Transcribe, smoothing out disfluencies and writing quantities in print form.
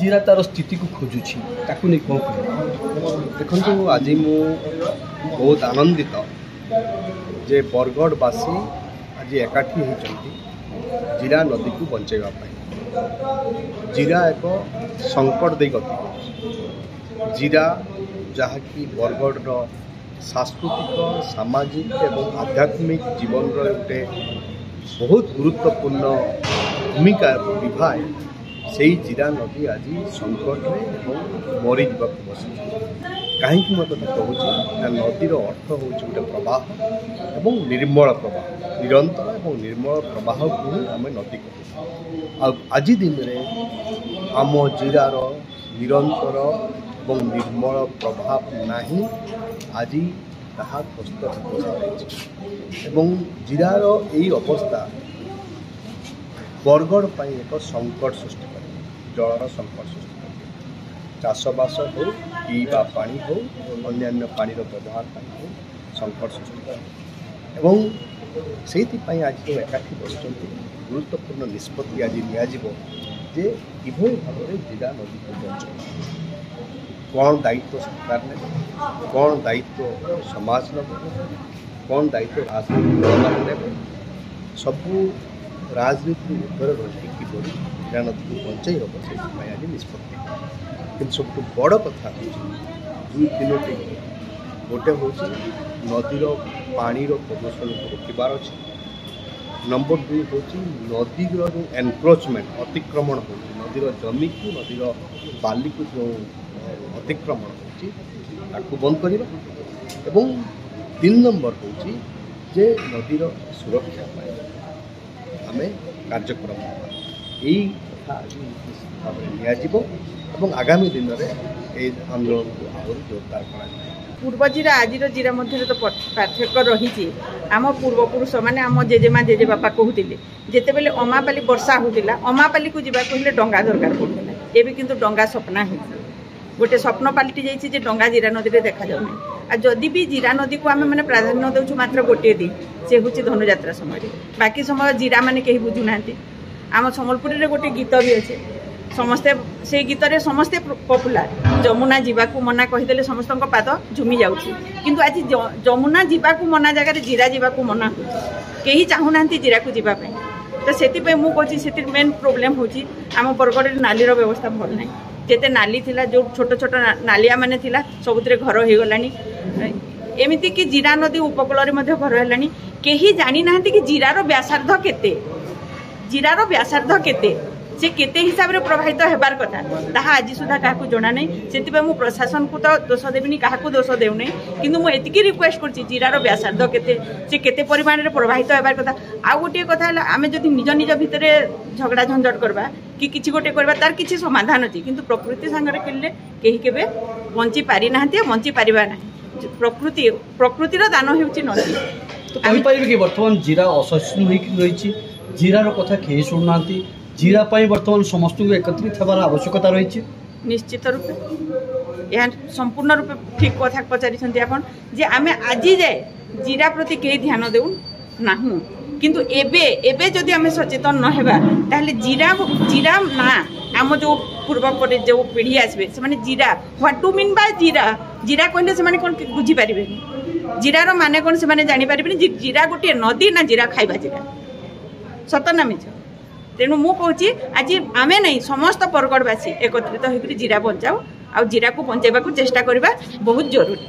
जीरा तार स्थिति को खोजुची ताकू नहीं कौन देखो आज मु बहुत आनंदित जे बरगढ़वासी आज एकाठी होती जीरा नदी को बचाइवा जीरा एक संकट दे गति जीरा जहाँकि बरगढ़ सांस्कृतिक सामाजिक एवं आध्यात्मिक जीवन गोटे बहुत गुरुत्वपूर्ण भूमिका निभाए से जीरा नदी आज संकट में मरी जा बस कहीं मैं कथा कहूँ नदीर अर्थ हूँ गोटे प्रवाह एवं निर्मल प्रवाह निरंतर और निर्मल प्रवाह को आम नदी कहूँ आज दिन में आम जीरार निरंतर और निर्मल प्रभाव नहीं आज ताहा कष्ट एवं जीरार यही अवस्था बरगढ़ पर एक संकट सृष्टि कर जलर संकट सृष्टि कर चाषबास हो पीवा पानी हो अन्य पानी व्यवहार हो संकट सृष्टि कर एवं से आज एकाठी बस गुरुत्वपूर्ण निष्पत्ति आज नि किभली भाव में जीरा नदी को बचाई कौन दायित्व सरकार ने कौन दायित्व समाज ने कौन दायित्व राजनीतिक दल ने सबू राजनीति ऊपर रही किपरि जीरा नदी को बचाई हम से आज निष्पत्ति कि सब बड़ कथा दुई तीनोटी गोटे हूँ नदीर पानी प्रदूषण को रोकबार अच्छे नंबर दुई हूँ नदीर जो एनक्रोचमेंट अतिक्रमण हो नदीर जमी को नदीर बाली को जो अतिक्रमण हो बंद करवा एवं तीन नंबर हूँ जे नदीर सुरक्षा आम कार्यक्रम यही कथा आज भाव में आगामी दिन में आंदोलन को आहुरी जोरदार कर पूर्व जीरा आज जीरा मध्य तो पार्थक्य रही आम पूर्वपुरुष मैंने आम जेजेमा जेजेबापा कहते जिते बेले अमापाली वर्षा होता अमापाली को जावाक हेल्ले डंगा दरकार पड़ूला एवं किंतु डंगा स्वप्ना हो गोटे स्वप्न पलटि जाइए डंगा जीरा नदी में देखा जाऊनी आ जदि भी जीरा नदी को आम मैंने प्राधान्य देवु मात्र गोटे दिन से हूँ धनुजात्रा समय बाकी समय जीरा मैंने कहीं बुझुना आम सम्बलपुरी में गोटे गीत भी अच्छे समस्ते से गीत रे समस्ते पपुलार जमुना जीवाकू मना कहीदे समस्त पाद झुमी जाऊँगी किंतु आज जमुना जीवाकू मना जगह जीरा जीवाकू मना कहीं चाहूना जीरा को जीवाई तो से मुझे से मेन प्रोब्लेम हूँ आम बरगढ़ नालीर व्यवस्था भल ना जिते नाली थिला जो छोट छोट नालिया माने थिला सबुतरे घर हो गलानी एमती कि जीरा नदी उपकूल घर है कहीं जानी ना कि जीरार व्यासार्ध केते जीरार व्यासार्ध केते से केते हिसाब से प्रभावित होबार कथा ताहा आज सुधा क्या जना नहीं से मु प्रशासन को तो दोष देविनी क्या दोष देउनी किंतु मुझे रिक्वेस्ट कर जीरार व्यासार्ध केते परिमाण में प्रभावित होबार कथा आ गोटे कथा आम जब निज निज भितर झगड़ा झंझट करवा कि किसी गोटे करवा तार किसी समाधान अच्छी किंतु प्रकृति सांगरे खेलले कहीं केबे बंची पारि नाहंती बंची पारिबा नाही प्रकृतिर दान हेउची नदी तो कहि पाइबे कि वर्तमान जीरा असहिष्णु रही जीरार कथा कहीं शुणुना जीरा वर्तमान समस्त को एकत्रित होबार आवश्यकता रही निश्चित रूपे यह संपूर्ण रूपे ठीक कथा पचारि आपण जे आमे आज जाए जीरा प्रति कहीं ध्यान देउ नाहु किंतु एबे एबे जदि आमे सचेतन न हेबा ताहले जीरा जीरा ना आम जो पूर्व पर जो पीढ़ी आसबे से माने जीरा व्हाट टू मीन बाय जीरा जीरा कहले से माने कोन बुझी पारिबे जीरार माने कोन से माने जानि पारिबे जीरा गोटे नदी ना जीरा खाइबा जीरा सत ना मिछ तेणु मु कहूँ आज आमे नहीं समस्त बरगढ़वासी एकत्रित होकर जीरा बचाओ आ जीरा को बचाइबा चेष्टा करबा बहुत जरूरी।